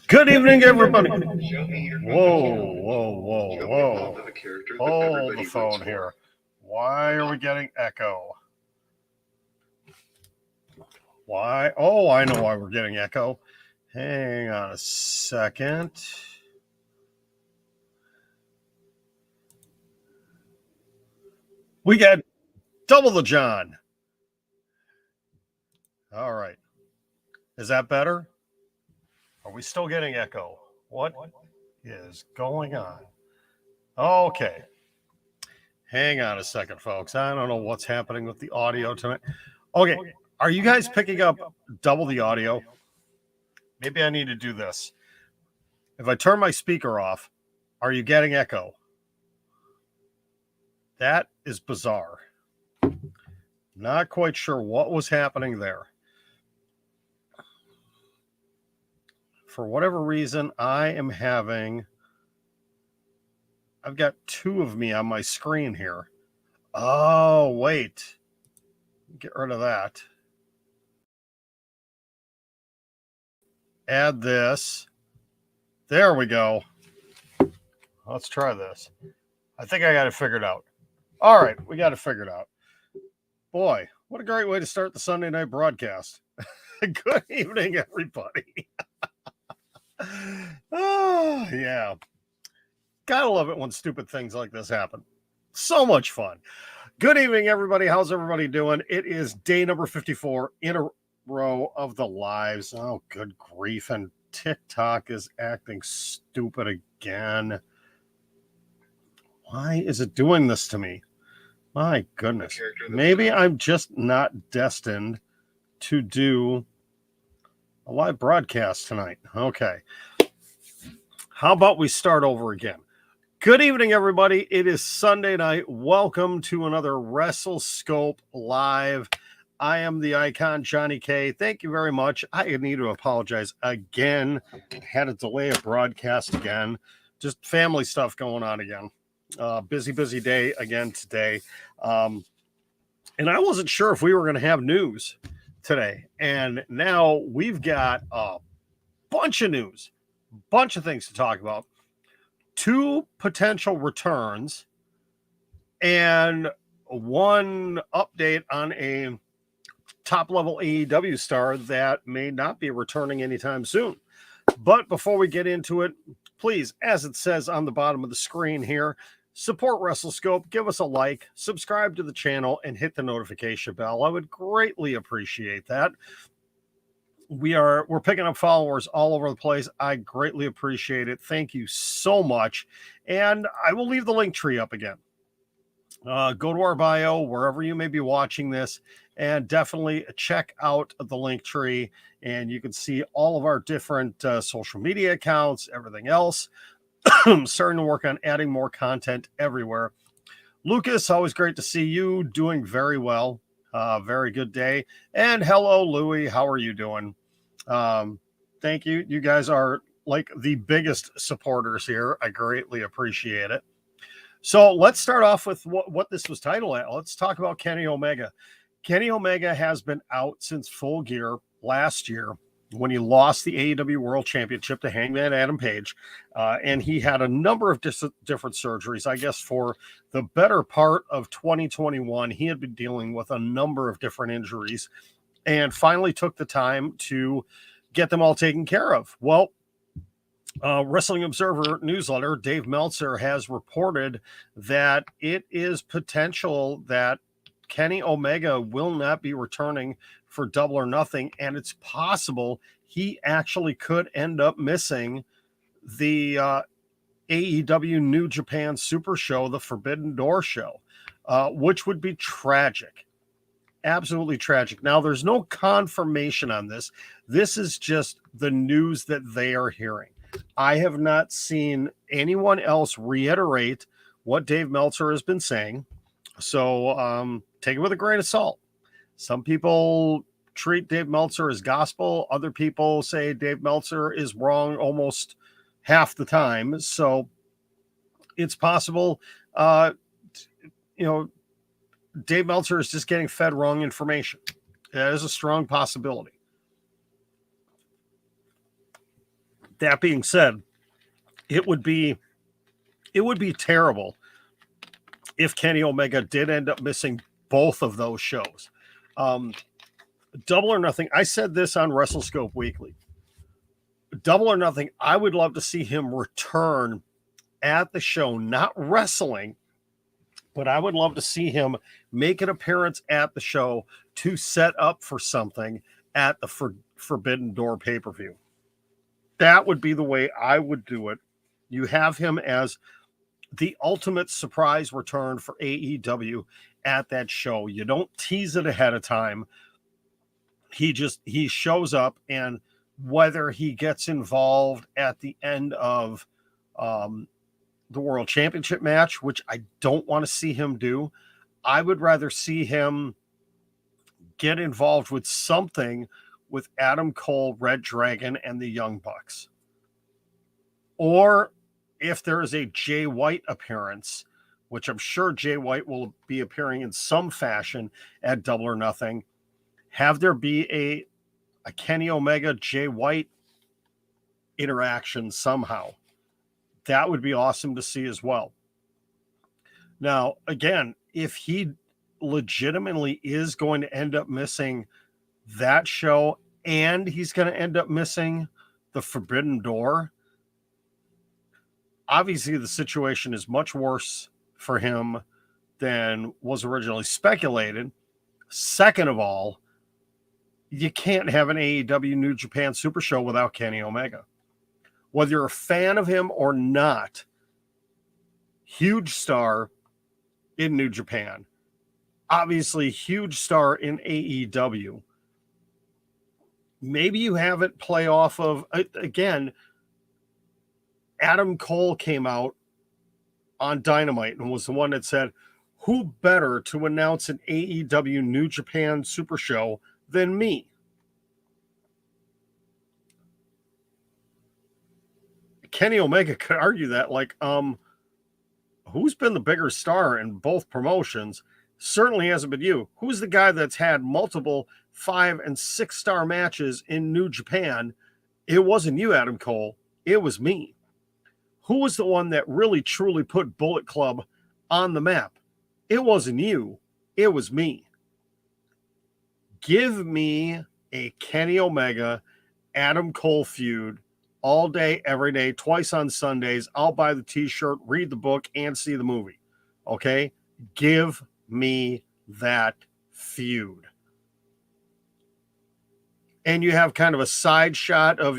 Good evening, everybody. Whoa. Hold the phone here. Why are we getting echo? Why? Oh, I know why we're getting echo. Hang on a second. We got double the John. All right. Is that better? Are we still getting echo? What is going on? Okay. Hang on a second, folks. I don't know what's happening with the audio tonight. Okay. Are you guys picking up double the audio? Maybe I need to do this. If I turn my speaker off, are you getting echo? That is bizarre. Not quite sure what was happening there. For whatever reason, I've got two of me on my screen here. Oh, wait. Get rid of that. Add this. There we go. Let's try this. I think I got it figured out. All right, we got it figured out. Boy, what a great way to start the Sunday night broadcast. Good evening, everybody. Oh, yeah. Gotta love it when stupid things like this happen. So much fun. Good evening, everybody. How's everybody doing? It is day number 54 in a row of the lives. Oh, good grief. And TikTok is acting stupid again. Why is it doing this to me? My goodness. Maybe I'm just not destined to do a live broadcast tonight. Okay. How about we start over again? Good evening, everybody. It is Sunday night. Welcome to another WrestleScope Live. I am the icon, Johnny K. Thank you very much. I need to apologize again. Had a delay of broadcast again. Just family stuff going on again. Busy day again today. And I wasn't sure if we were going to have news today. And now we've got a bunch of news, bunch of things to talk about. Two potential returns and one update on a top-level AEW star that may not be returning anytime soon. But before we get into it, please, as it says on the bottom of the screen here, support WrestleScope, give us a like, subscribe to the channel, and hit the notification bell. I would greatly appreciate that. We're picking up followers all over the place. I greatly appreciate it. Thank you so much. And I will leave the Linktree up again. Go to our bio, wherever you may be watching this, and definitely check out the Linktree. And you can see all of our different social media accounts, everything else. I'm starting to work on adding more content everywhere. Lucas, always great to see you. Doing very well. Very good day. And hello, Louie. How are you doing? Thank you. You guys are like the biggest supporters here. I greatly appreciate it. So let's start off with what this was titled at. Let's talk about Kenny Omega. Kenny Omega has been out since Full Gear last year when he lost the AEW World Championship to Hangman Adam Page. And he had a number of different surgeries. I guess for the better part of 2021, he had been dealing with a number of different injuries and finally took the time to get them all taken care of. Well, Wrestling Observer newsletter, Dave Meltzer has reported that it is potential that Kenny Omega will not be returning for Double or Nothing, and it's possible he actually could end up missing the AEW New Japan Super Show, the Forbidden Door show, which would be tragic. Absolutely tragic. Now, there's no confirmation on this. This is just the news that they are hearing. I have not seen anyone else reiterate what Dave Meltzer has been saying. So take it with a grain of salt. Some people treat Dave Meltzer as gospel. Other people say Dave Meltzer is wrong almost half the time. So it's possible, Dave Meltzer is just getting fed wrong information. That is a strong possibility. That being said, it would be terrible if Kenny Omega did end up missing both of those shows. Double or Nothing, I said this on WrestleScope Weekly. Double or Nothing, I would love to see him return at the show, not wrestling, but I would love to see him make an appearance at the show to set up for something at the Forbidden Door pay-per-view. That would be the way I would do it. You have him as the ultimate surprise return for AEW at that show. You don't tease it ahead of time. He shows up, and whether he gets involved at the end of the World Championship match, which I don't want to see him do, I would rather see him get involved with something with Adam Cole, Red Dragon, and the Young Bucks. Or if there is a Jay White appearance, which I'm sure Jay White will be appearing in some fashion at Double or Nothing, have there be a Kenny Omega, Jay White interaction somehow. That would be awesome to see as well. Now, again, if he legitimately is going to end up missing that show and he's going to end up missing the Forbidden Door, obviously the situation is much worse for him than was originally speculated. Second of all, you can't have an AEW New Japan Super Show without Kenny Omega. Whether you're a fan of him or not, huge star in New Japan. Obviously, huge star in AEW. Maybe you have it play off of, again, Adam Cole came out on Dynamite and was the one that said, who better to announce an AEW New Japan Super Show than me? Kenny Omega could argue that, like, who's been the bigger star in both promotions? Certainly hasn't been you. Who's the guy that's had multiple 5- and 6-star matches in New Japan? It wasn't you, Adam Cole. It was me. Who was the one that really, truly put Bullet Club on the map? It wasn't you. It was me. Give me a Kenny Omega, Adam Cole feud all day, every day, twice on Sundays. I'll buy the t-shirt, read the book, and see the movie. Okay? Give me that feud. And you have kind of a side shot of,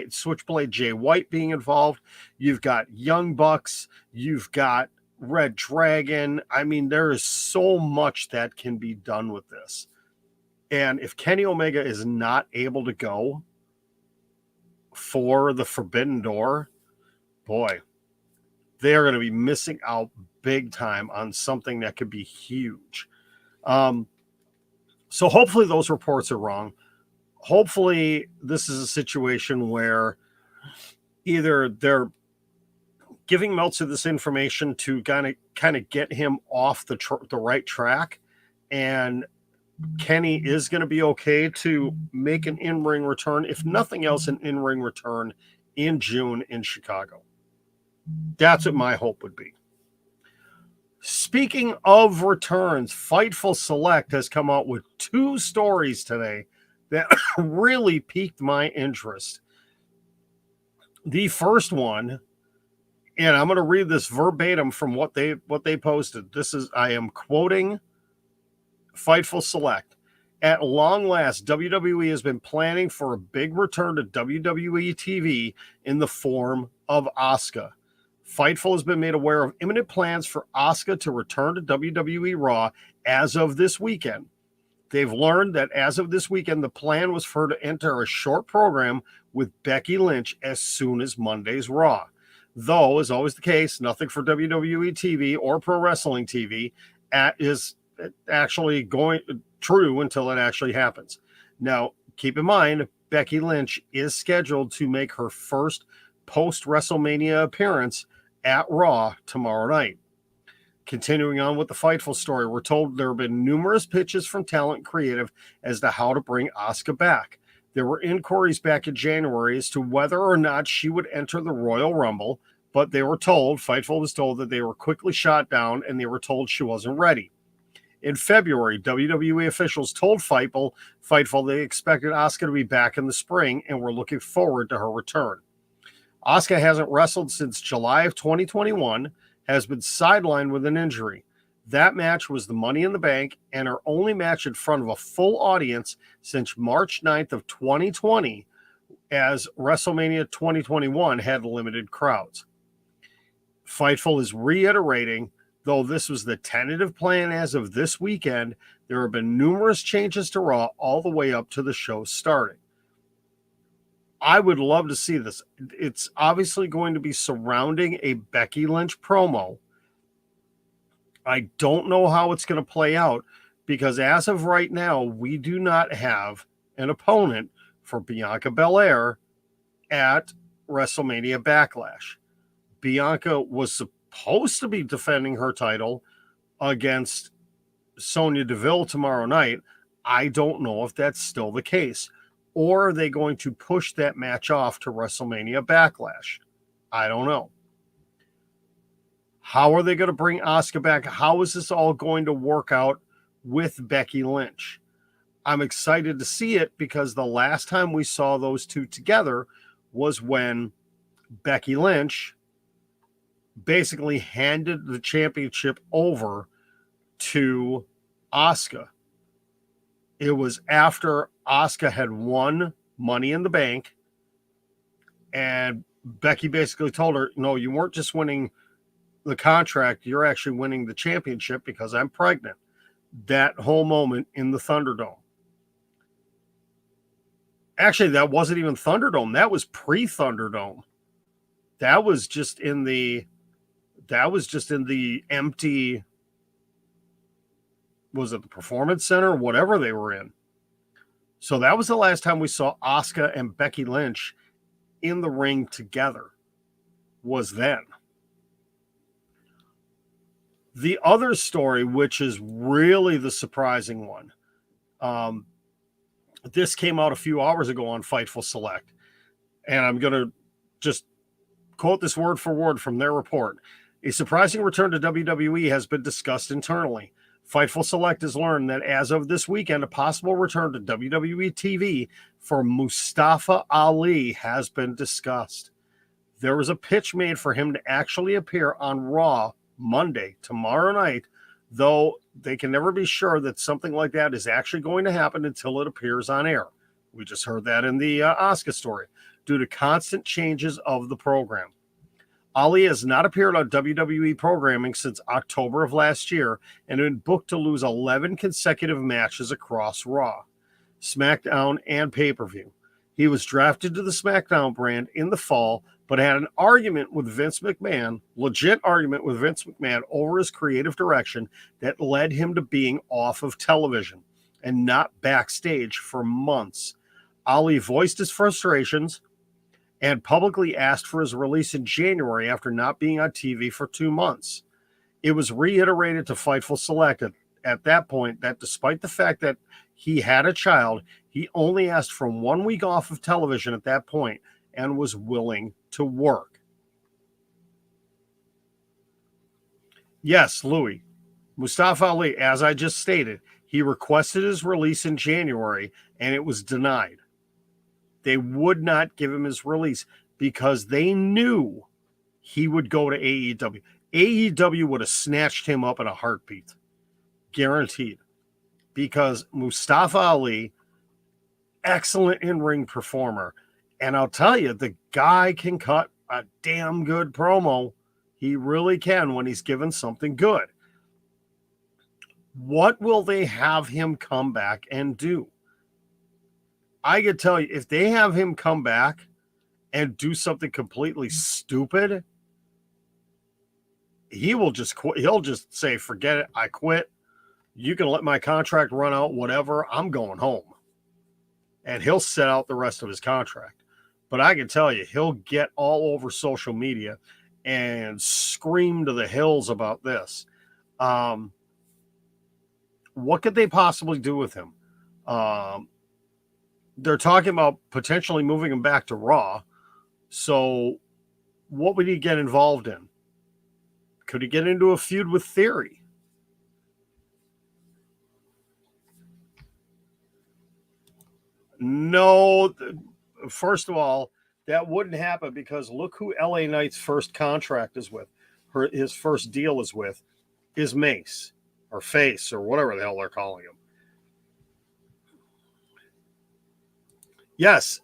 Switchblade Jay White being involved. You've got Young Bucks. You've got Red Dragon. I mean, there is so much that can be done with this. And if Kenny Omega is not able to go for the Forbidden Door, boy, they are going to be missing out big time on something that could be huge. So hopefully those reports are wrong. Hopefully this is a situation where either they're giving Meltzer this information to kind of get him off the right track, and Kenny is going to be okay to make an in-ring return, if nothing else, an in-ring return in June in Chicago. That's what my hope would be. Speaking of returns, Fightful Select has come out with 2 stories today that really piqued my interest. The first one, and I'm going to read this verbatim from what they posted. I am quoting Fightful Select. At long last, WWE has been planning for a big return to WWE TV in the form of Asuka. Fightful has been made aware of imminent plans for Asuka to return to WWE Raw as of this weekend. They've learned that as of this weekend, the plan was for her to enter a short program with Becky Lynch as soon as Monday's Raw. Though, as always the case, nothing for WWE TV or Pro Wrestling TV is actually going true until it actually happens. Now, keep in mind, Becky Lynch is scheduled to make her first post-WrestleMania appearance at Raw tomorrow night. Continuing on with the Fightful story, we're told there have been numerous pitches from Talent Creative as to how to bring Asuka back. There were inquiries back in January as to whether or not she would enter the Royal Rumble, but Fightful was told that they were quickly shot down and they were told she wasn't ready. In February, WWE officials told Fightful they expected Asuka to be back in the spring and were looking forward to her return. Asuka hasn't wrestled since July of 2021, has been sidelined with an injury. That match was the Money in the Bank and her only match in front of a full audience since March 9th of 2020, as WrestleMania 2021 had limited crowds. Fightful is reiterating, though this was the tentative plan as of this weekend, there have been numerous changes to Raw all the way up to the show starting. I would love to see this. It's obviously going to be surrounding a Becky Lynch promo. I don't know how it's going to play out because as of right now, we do not have an opponent for Bianca Belair at WrestleMania Backlash. Bianca was supposed to be defending her title against Sonya Deville tomorrow night. I don't know if that's still the case. Or are they going to push that match off to WrestleMania Backlash? I don't know. How are they going to bring Asuka back? How is this all going to work out with Becky Lynch? I'm excited to see it because the last time we saw those two together was when Becky Lynch basically handed the championship over to Asuka. It was after Asuka had won Money in the Bank, and Becky basically told her, no, you weren't just winning the contract, you're actually winning the championship because I'm pregnant. That whole moment in the Thunderdome. Actually, that wasn't even Thunderdome. That was pre-Thunderdome. That was just in the empty, was it the Performance Center? Whatever they were in. So that was the last time we saw Asuka and Becky Lynch in the ring together, was then. The other story, which is really the surprising one, this came out a few hours ago on Fightful Select, and I'm going to just quote this word for word from their report. A surprising return to WWE has been discussed internally. Fightful Select has learned that as of this weekend, a possible return to WWE TV for Mustafa Ali has been discussed. There was a pitch made for him to actually appear on Raw Monday, tomorrow night, though they can never be sure that something like that is actually going to happen until it appears on air. We just heard that in the Asuka story, due to constant changes of the program. Ali has not appeared on WWE programming since October of last year and had been booked to lose 11 consecutive matches across Raw, SmackDown, and pay-per-view. He was drafted to the SmackDown brand in the fall, but had an argument with Vince McMahon, legit argument with Vince McMahon over his creative direction that led him to being off of television and not backstage for months. Ali voiced his frustrations and publicly asked for his release in January after not being on TV for 2 months. It was reiterated to Fightful Select at that point that despite the fact that he had a child, he only asked for 1 week off of television at that point and was willing to work. Yes, Louis. Mustafa Ali, as I just stated, he requested his release in January and it was denied. They would not give him his release because they knew he would go to AEW. AEW would have snatched him up in a heartbeat. Guaranteed. Because Mustafa Ali, excellent in-ring performer. And I'll tell you, the guy can cut a damn good promo. He really can when he's given something good. What will they have him come back and do? I could tell you, if they have him come back and do something completely stupid, he will just quit. He'll just say, forget it, I quit. You can let my contract run out, whatever. I'm going home. And he'll set out the rest of his contract. But I can tell you, he'll get all over social media and scream to the hills about this. What could they possibly do with him? they're talking about potentially moving him back to Raw. So what would he get involved in? Could he get into a feud with Theory? No. First of all, that wouldn't happen because look who LA Knight's first contract is with. His first deal is Mace or Face or whatever the hell they're calling him. Yes,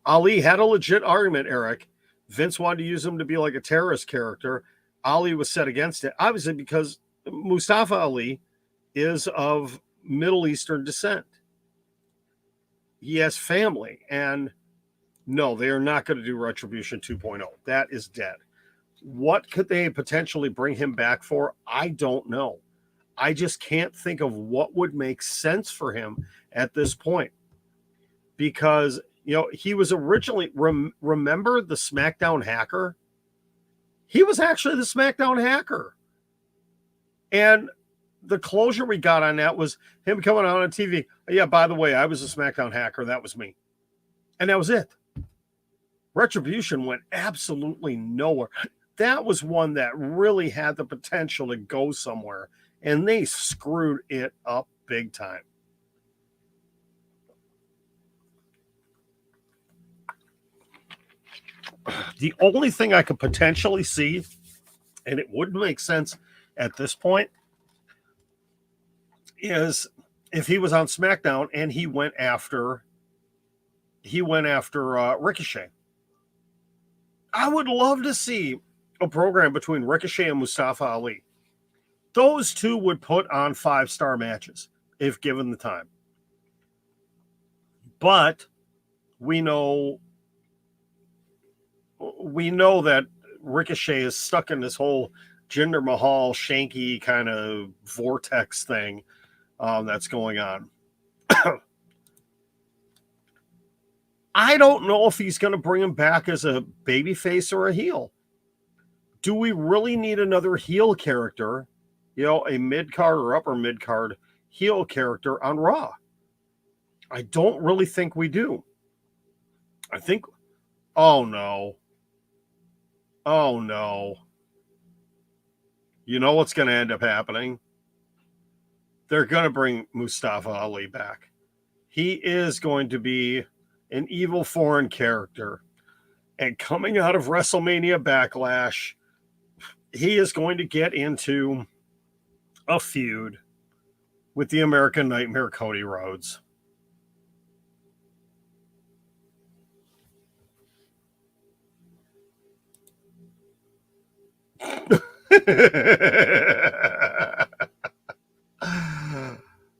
Ali had a legit argument, Eric. Vince wanted to use him to be like a terrorist character. Ali was set against it, obviously because Mustafa Ali is of Middle Eastern descent. He has family, and no, they are not going to do Retribution 2.0. That is dead. What could they potentially bring him back for? I don't know. I just can't think of what would make sense for him at this point. Because, he was originally, remember the SmackDown hacker? He was actually the SmackDown hacker. And the closure we got on that was him coming out on TV. Yeah, by the way, I was a SmackDown hacker. That was me. And that was it. Retribution went absolutely nowhere. That was one that really had the potential to go somewhere. And they screwed it up big time. The only thing I could potentially see, and it wouldn't make sense at this point, is if he was on SmackDown and he went after Ricochet. I would love to see a program between Ricochet and Mustafa Ali. Those two would put on 5-star matches if given the time. But we know that Ricochet is stuck in this whole Jinder Mahal, Shanky kind of vortex thing that's going on. I don't know if he's going to bring him back as a babyface or a heel. Do we really need another heel character, a mid-card or upper mid-card heel character on Raw? I don't really think we do. I think, oh no. You know what's going to end up happening? They're going to bring Mustafa Ali back. He is going to be an evil foreign character. And coming out of WrestleMania Backlash, he is going to get into a feud with the American Nightmare Cody Rhodes.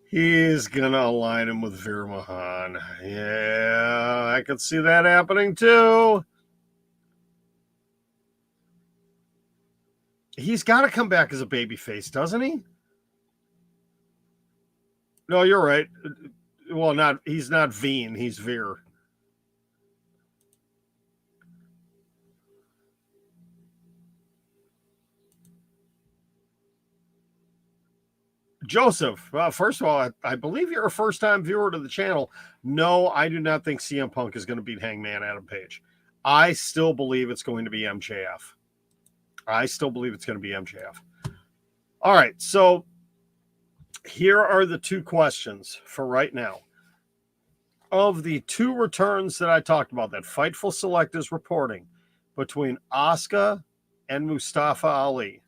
He's gonna align him with Veer Mahan. Yeah, I could see that happening too. He's got to come back as a babyface, doesn't he? No, you're right. Well, he's not Veen, he's Veer. Joseph, first of all, I believe you're a first-time viewer to the channel. No, I do not think CM Punk is going to beat Hangman Adam Page. I still believe it's going to be MJF. All right, so here are the two questions for right now. Of the two returns that I talked about, that Fightful Select is reporting between Asuka and Mustafa Ali,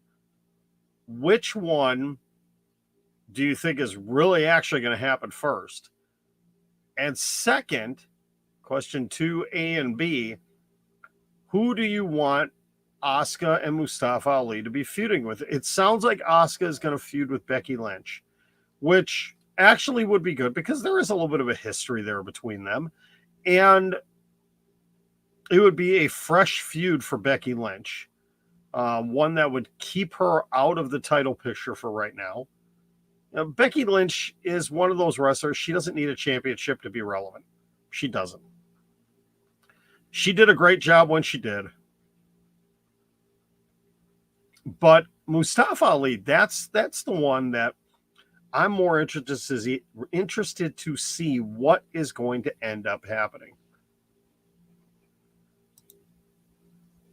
which one do you think is really actually going to happen first? And second, question 2A and B, who do you want Asuka and Mustafa Ali to be feuding with? It sounds like Asuka is going to feud with Becky Lynch, which actually would be good because there is a little bit of a history there between them. And it would be a fresh feud for Becky Lynch, one that would keep her out of the title picture for right now. Now, Becky Lynch is one of those wrestlers. She doesn't need a championship to be relevant. She doesn't. She did a great job when she did. But Mustafa Ali, that's the one that I'm more interested to see what is going to end up happening.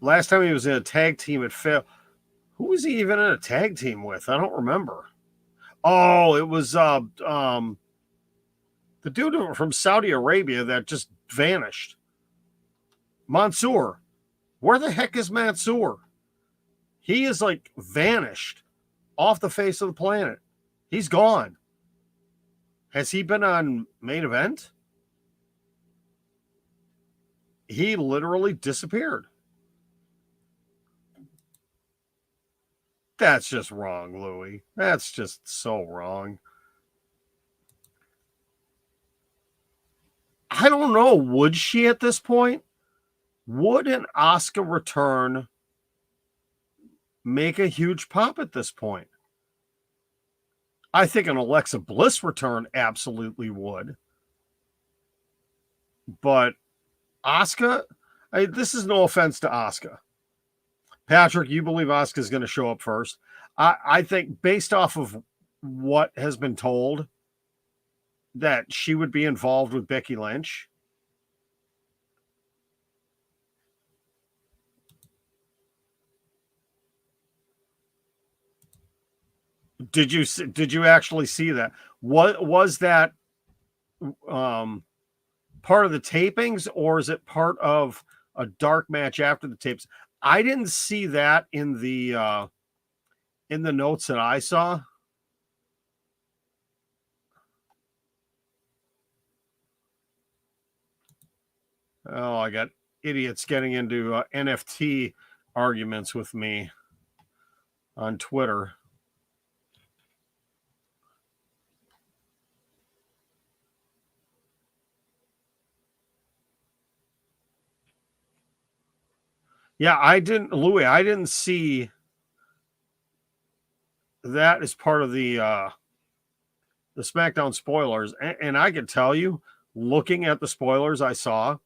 Last time he was in a tag team, it failed. Who was he even in a tag team with? I don't remember. Oh, it was the dude from Saudi Arabia that just vanished. Mansoor. Where the heck is Mansoor? He is like vanished off the face of the planet. He's gone. Has he been on Main Event? He literally disappeared. That's just wrong, Louie. That's just so wrong. I don't know. Would she at this point? Would an Asuka return make a huge pop at this point? I think an Alexa Bliss return absolutely would. But Asuka, this is no offense to Asuka. Patrick, you believe Asuka is going to show up first? I think based off of what has been told, that she would be involved with Becky Lynch. Did you actually see that? What was that part of the tapings, or is it part of a dark match after the tapes? I didn't see that in the notes that I saw. Oh, I got idiots getting into NFT arguments with me on Twitter. Yeah, I didn't see that as part of the SmackDown spoilers. And I can tell you, looking at the spoilers I saw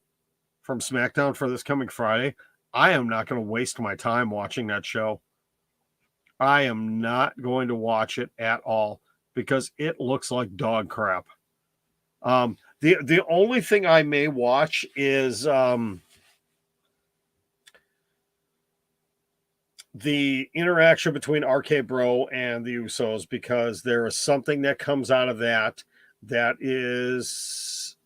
from SmackDown for this coming Friday, I am not going to waste my time watching that show. I am not going to watch it at all because it looks like dog crap. The only thing I may watch is the interaction between RK Bro and the Usos, because there is something that comes out of that is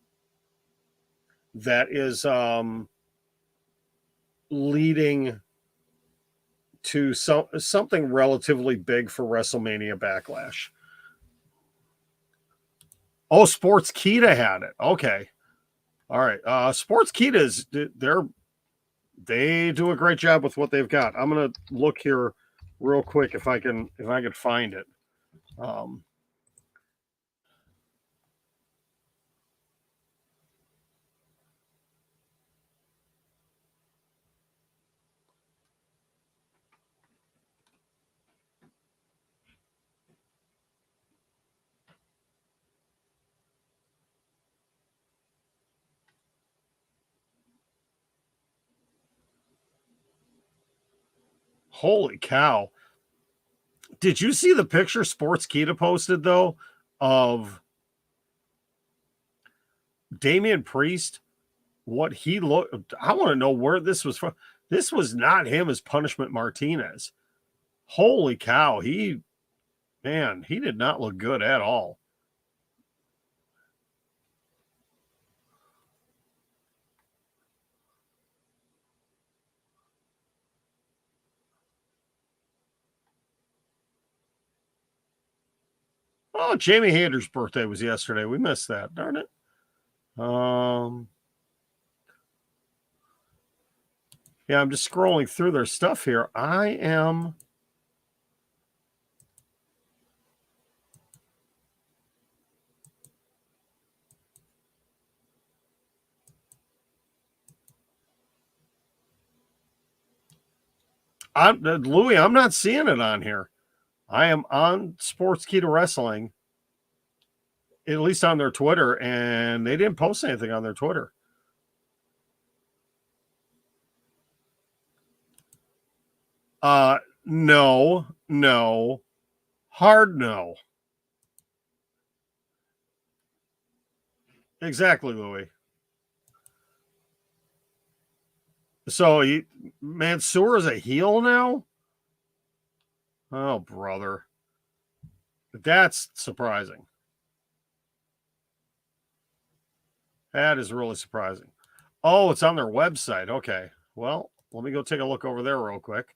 leading to something relatively big for WrestleMania Backlash. Oh, Sportskeeda had it. Okay. All right. Sportskeeda they do a great job with what they've got. I'm gonna look here real quick if I can find it. Holy cow. Did you see the picture Sportskeeda posted, though, of Damian Priest? What he looked, I want to know where this was from. This was not him as Punishment Martinez. Holy cow. He did not look good at all. Oh, Jamie Hayter's birthday was yesterday. We missed that. Darn it. Yeah, I'm just scrolling through their stuff here. Louie, I'm not seeing it on here. I am on Sportskeeda Wrestling, at least on their Twitter, and they didn't post anything on their Twitter. No. Hard no. Exactly, Louis. So Mansoor is a heel now? Oh, brother. That's surprising. That is really surprising. Oh, it's on their website. Okay. Well, let me go take a look over there real quick.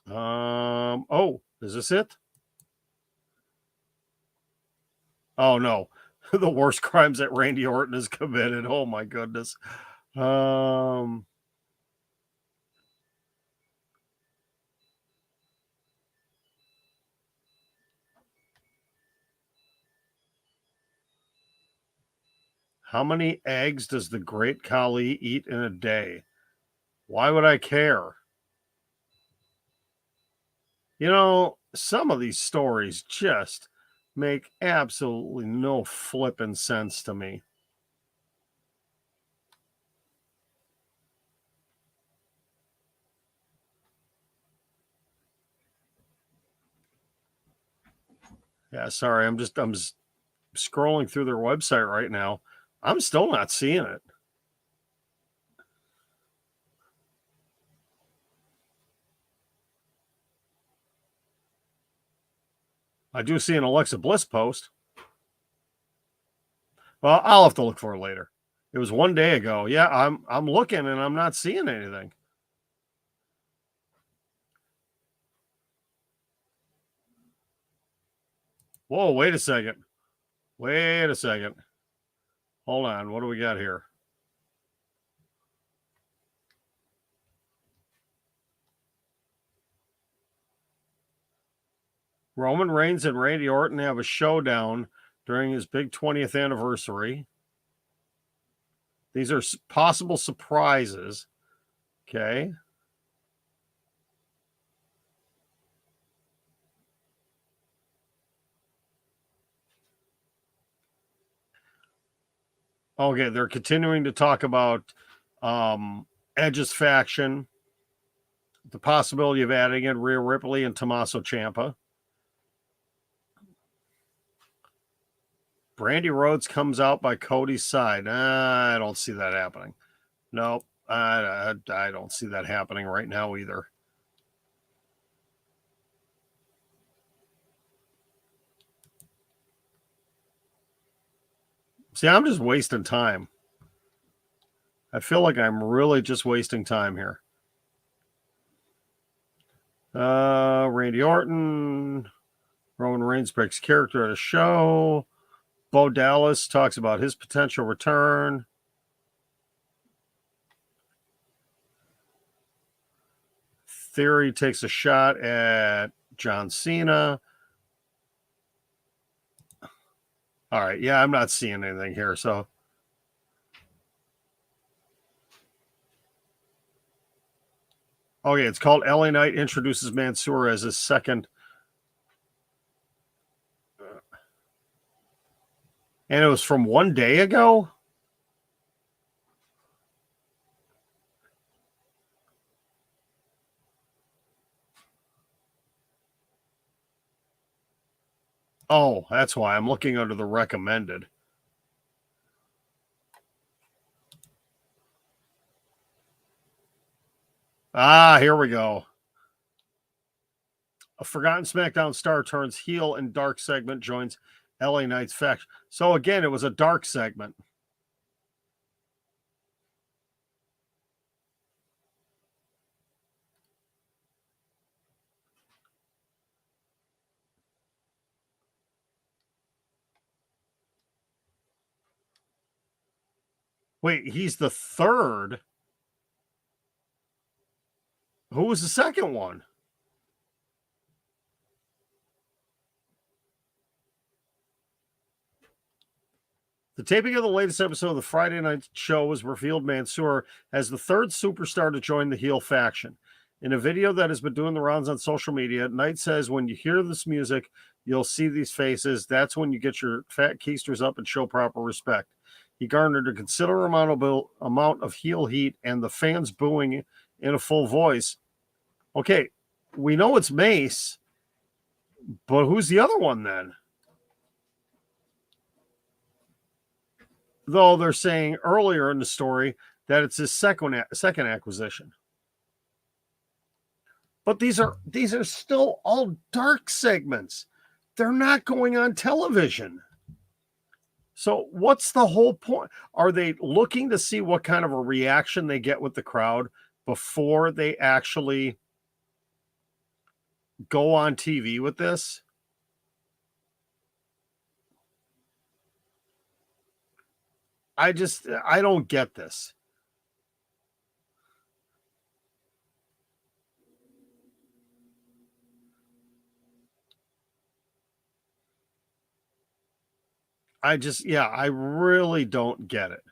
Oh, is this it? Oh no. The worst crimes that Randy Orton has committed. Oh my goodness. How many eggs does the great Khali eat in a day? Why would I care? You know, some of these stories just make absolutely no flipping sense to me. Yeah, sorry, I'm scrolling through their website right now. I'm still not seeing it. I do see an Alexa Bliss post. Well, I'll have to look for it later. It was one day ago. Yeah, I'm looking and I'm not seeing anything. Whoa, wait a second. Wait a second. Hold on. What do we got here? Roman Reigns and Randy Orton have a showdown during his big 20th anniversary. These are possible surprises. Okay. Okay, they're continuing to talk about Edge's faction, the possibility of adding in Rhea Ripley and Tommaso Ciampa. Brandy Rhodes comes out by Cody's side. I don't see that happening. Nope, I don't see that happening right now either. See, I'm just wasting time. I feel like I'm really just wasting time here. Randy Orton, Roman Reigns breaks character at a show. Bo Dallas talks about his potential return. Theory takes a shot at John Cena. All right, yeah, I'm not seeing anything here, so okay, it's called LA Knight introduces Mansoor as his second. And it was from one day ago? Oh, that's why I'm looking under the recommended. Ah, here we go. A forgotten SmackDown star turns heel and dark segment joins LA Knight's faction. So again, it was a dark segment. Wait, he's the third? Who was the second one? The taping of the latest episode of the Friday night show was revealed Mansoor as the third superstar to join the heel faction. In a video that has been doing the rounds on social media, Knight says, when you hear this music, you'll see these faces. That's when you get your fat keisters up and show proper respect. He garnered a considerable amount of heel heat and the fans booing in a full voice. Okay, we know it's Mace, but who's the other one then? though they're saying earlier in the story that it's his second acquisition. But these are still all dark segments. They're not going on television. So what's the whole point? Are they looking to see what kind of a reaction they get with the crowd before they actually go on TV with this? I don't get this. I really don't get it.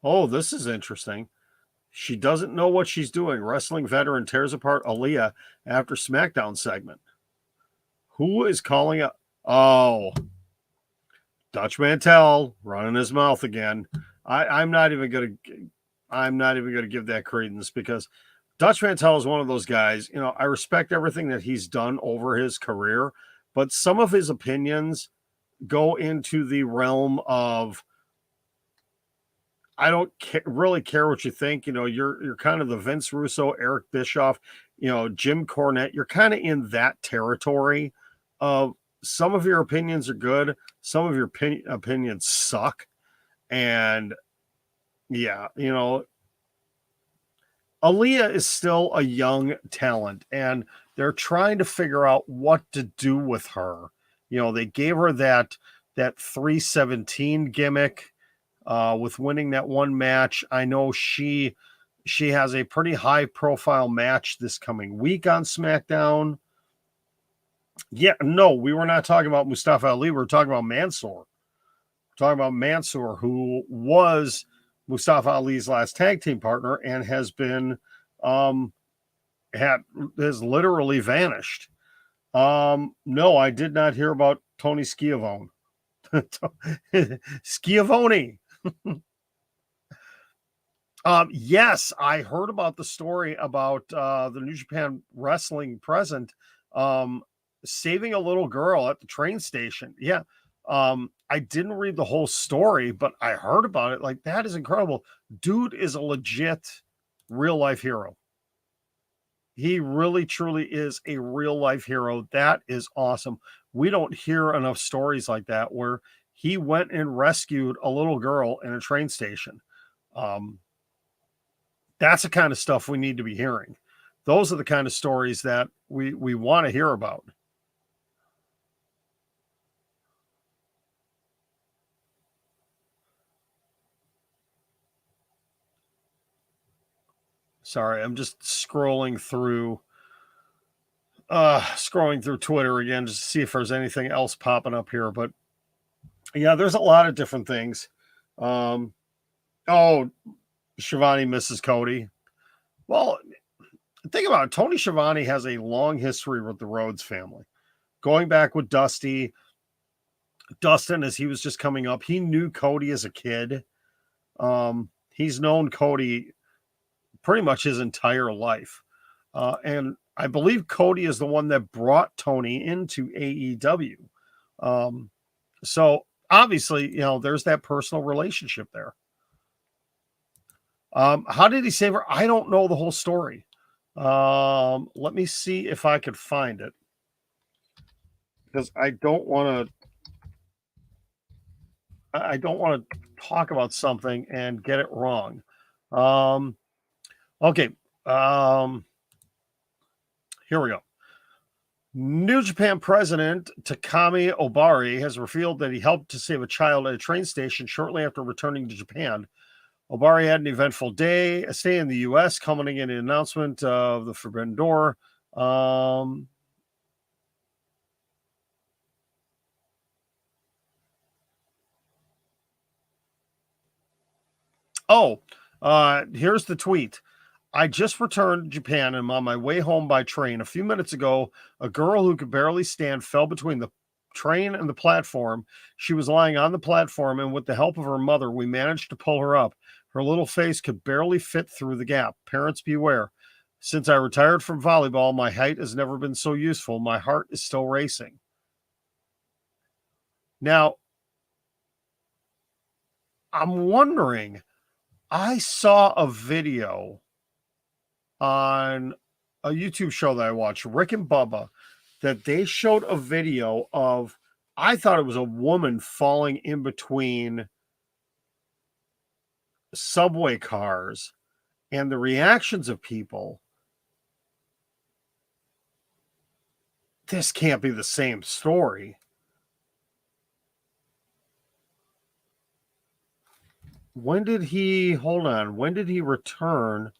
Oh, this is interesting. She doesn't know what she's doing. Wrestling veteran tears apart Aaliyah after SmackDown segment. Who is calling up? Oh, Dutch Mantel running his mouth again. I'm not even gonna give that credence, because Dutch Mantel is one of those guys. I respect everything that he's done over his career, but some of his opinions go into the realm of, I don't really care what you think. You're kind of the Vince Russo, Eric Bischoff, Jim Cornette. You're kind of in that territory of, some of your opinions are good, some of your opinions suck. And yeah, Aaliyah is still a young talent, and they're trying to figure out what to do with her. They gave her that 317 gimmick with winning that one match. I know she has a pretty high profile match this coming week on SmackDown. Yeah, no, we were not talking about Mustafa Ali. We were talking about Mansoor. We're talking about Mansoor, who was Mustafa Ali's last tag team partner and has been has literally vanished. No, I did not hear about Tony Schiavone. Schiavone. Yes, I heard about the story about the New Japan Wrestling present saving a little girl at the train station. Yeah. I didn't read the whole story, but I heard about it. Like, that is incredible. Dude is a legit real life hero. He really, truly is a real life hero. That is awesome. We don't hear enough stories like that, where he went and rescued a little girl in a train station. That's the kind of stuff we need to be hearing. Those are the kind of stories that we want to hear about. Sorry, I'm just scrolling through Twitter again, just to see if there's anything else popping up here. But yeah, there's a lot of different things. Oh, Schiavone misses Cody. Well, think about it. Tony Schiavone has a long history with the Rhodes family, going back with Dustin, as he was just coming up. He knew Cody as a kid. He's known Cody pretty much his entire life. And I believe Cody is the one that brought Tony into AEW. So obviously, there's that personal relationship there. How did he save her? I don't know the whole story. Let me see if I could find it, because I don't want to talk about something and get it wrong. Okay. Here we go. New Japan president Takami Obari has revealed that he helped to save a child at a train station shortly after returning to Japan. Obari had an eventful day, a stay in the U.S., culminating in an announcement of the Forbidden Door. Here's the tweet. I just returned to Japan and I'm on my way home by train. A few minutes ago, a girl who could barely stand fell between the train and the platform. She was lying on the platform, and with the help of her mother, we managed to pull her up. Her little face could barely fit through the gap. Parents beware. Since I retired from volleyball, my height has never been so useful. My heart is still racing. Now, I'm wondering, I saw a video on a YouTube show that I watched, Rick and Bubba, that they showed a video of, I thought it was a woman falling in between subway cars, and the reactions of people. This can't be the same story. When did he return?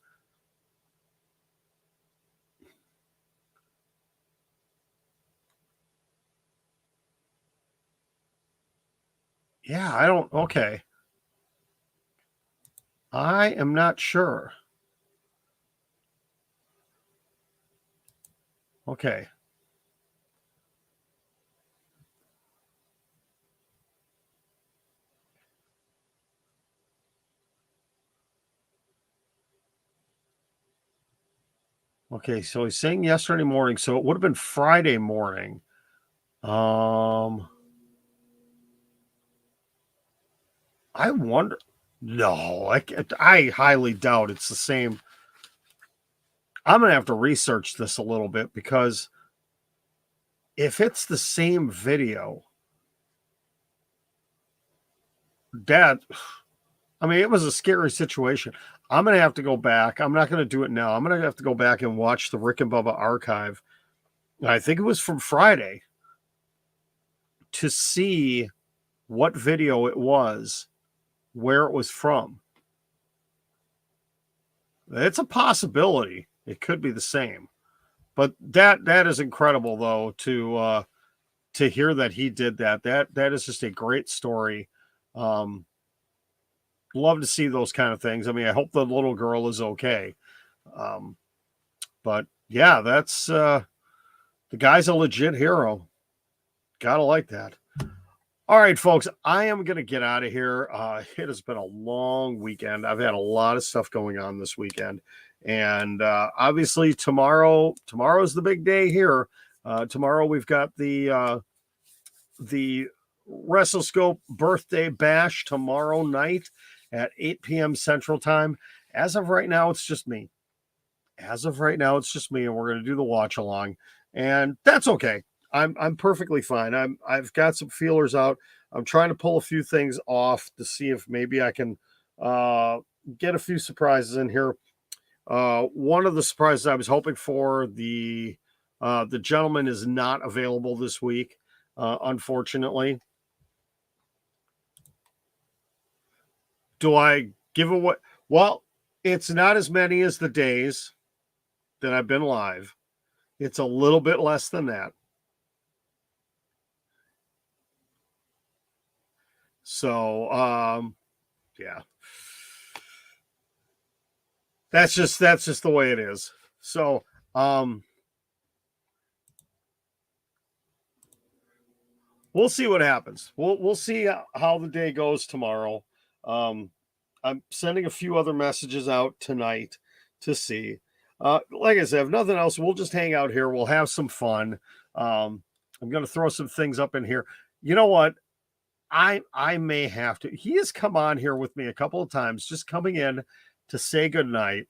Yeah, okay. I am not sure. Okay. Okay, so he's saying yesterday morning, so it would have been Friday morning. I wonder. No, I highly doubt it's the same. I'm going to have to research this a little bit, because if it's the same video, it was a scary situation. I'm going to have to go back. I'm not going to do it now. I'm going to have to go back and watch the Rick and Bubba archive. I think it was from Friday, to see what video it was, where it was from. It's a possibility. It could be the same. But that is incredible, though, to hear that he did that. That is just a great story. Love to see those kind of things. I hope the little girl is okay. But yeah, that's the guy's a legit hero. Gotta like that. All right, folks, I am going to get out of here. It has been a long weekend. I've had a lot of stuff going on this weekend. And obviously tomorrow's the big day here. Tomorrow we've got the WrestleScope birthday bash tomorrow night at 8 p.m. Central Time. As of right now, it's just me. And we're going to do the watch along, and that's okay. I'm perfectly fine. I've got some feelers out. I'm trying to pull a few things off to see if maybe I can get a few surprises in here. One of the surprises I was hoping for, the gentleman is not available this week, unfortunately. Do I give away? Well, it's not as many as the days that I've been live. It's a little bit less than that. So, yeah, that's just the way it is. So, we'll see what happens. We'll see how the day goes tomorrow. I'm sending a few other messages out tonight to see. Like I said, if nothing else, we'll just hang out here. We'll have some fun. I'm going to throw some things up in here. You know what? I may have to. He has come on here with me a couple of times, just coming in to say goodnight.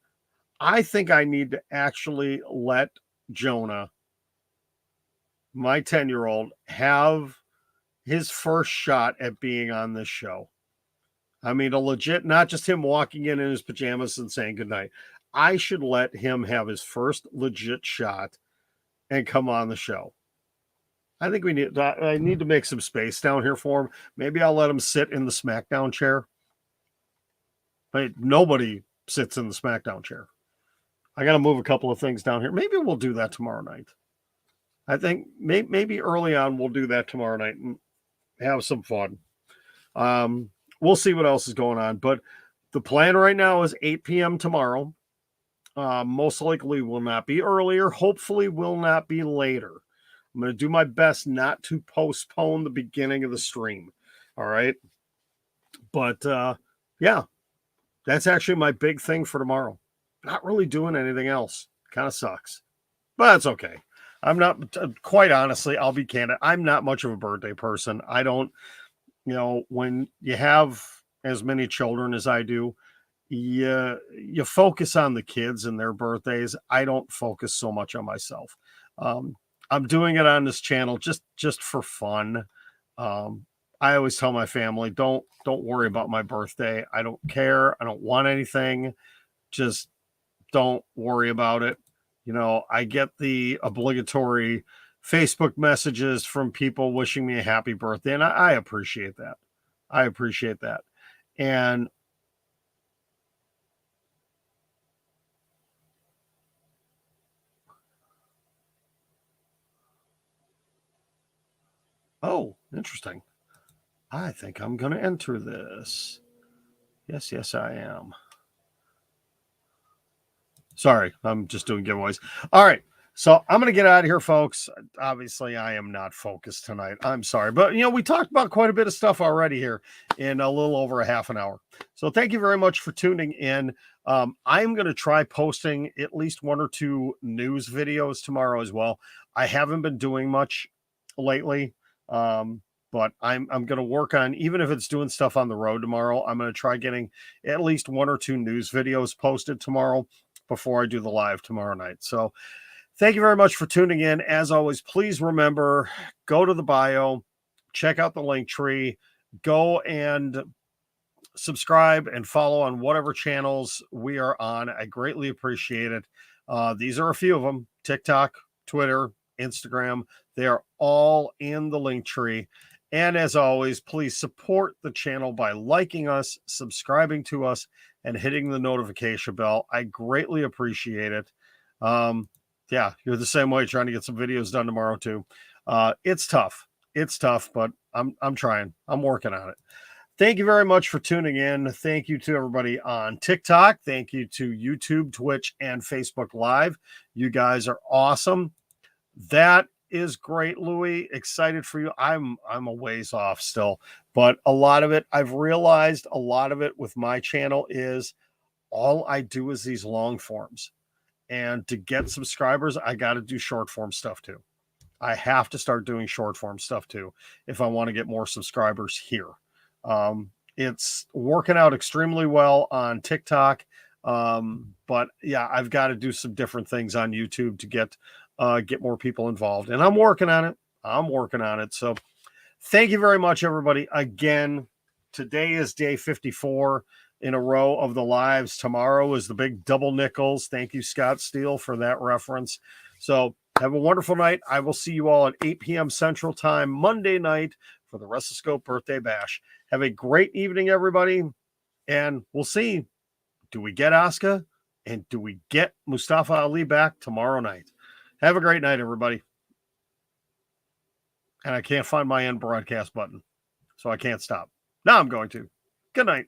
I think I need to actually let Jonah, my 10-year-old, have his first shot at being on this show. A legit, not just him walking in his pajamas and saying goodnight. I should let him have his first legit shot and come on the show. I think I need to make some space down here for him. Maybe I'll let him sit in the SmackDown chair. But nobody sits in the SmackDown chair. I got to move a couple of things down here. Maybe we'll do that tomorrow night. I think maybe early on we'll do that tomorrow night and have some fun. We'll see what else is going on. But the plan right now is 8 p.m. tomorrow. Most likely will not be earlier. Hopefully will not be later. I'm going to do my best not to postpone the beginning of the stream. All right. But yeah, that's actually my big thing for tomorrow. Not really doing anything else. Kind of sucks, but that's okay. I'm not, quite honestly, I'll be candid. I'm not much of a birthday person. I don't, when you have as many children as I do, you focus on the kids and their birthdays. I don't focus so much on myself. Um, I'm doing it on this channel just for fun. I always tell my family, don't worry about my birthday. I don't care. I don't want anything. Just don't worry about it. I get the obligatory Facebook messages from people wishing me a happy birthday, and I appreciate that. I appreciate that. And oh, interesting. I think I'm going to enter this. Yes, I am. Sorry, I'm just doing giveaways. All right. So I'm going to get out of here, folks. Obviously, I am not focused tonight. I'm sorry. But, we talked about quite a bit of stuff already here in a little over a half an hour. So thank you very much for tuning in. I'm going to try posting at least one or two news videos tomorrow as well. I haven't been doing much lately. But I'm going to work on, even if it's doing stuff on the road tomorrow, I'm going to try getting at least one or two news videos posted tomorrow before I do the live tomorrow night. So thank you very much for tuning in. As always, please remember, go to the bio, check out the Linktree, go and subscribe and follow on whatever channels we are on. I greatly appreciate it. These are a few of them: TikTok, Twitter, Instagram. They are all in the Linktree. And as always, please support the channel by liking us, subscribing to us, and hitting the notification bell. I greatly appreciate it. Yeah, you're the same way, trying to get some videos done tomorrow too. It's tough. It's tough, but I'm trying. I'm working on it. Thank you very much for tuning in. Thank you to everybody on TikTok. Thank you to YouTube, Twitch, and Facebook Live. You guys are awesome. That is great, Louie. Excited for you. I'm a ways off still, but a lot of it, I've realized a lot of it with my channel is all I do is these long forms. And to get subscribers, I got to do short form stuff too. I have to start doing short form stuff too if I want to get more subscribers here. It's working out extremely well on TikTok. But yeah, I've got to do some different things on YouTube to get more people involved, and I'm working on it. So thank you very much, everybody. Again, today is day 54 in a row of the lives. Tomorrow is the big double nickels. Thank you, Scott Steele, for that reference. So have a wonderful night. I will see you all at 8 p.m. Central Time Monday night for the WrestleScope birthday bash. Have a great evening, everybody, and we'll see. Do we get Asuka, and do we get Mustafa Ali back tomorrow night? Have a great night, everybody. And I can't find my end broadcast button, so I can't stop. Now I'm going to. Good night.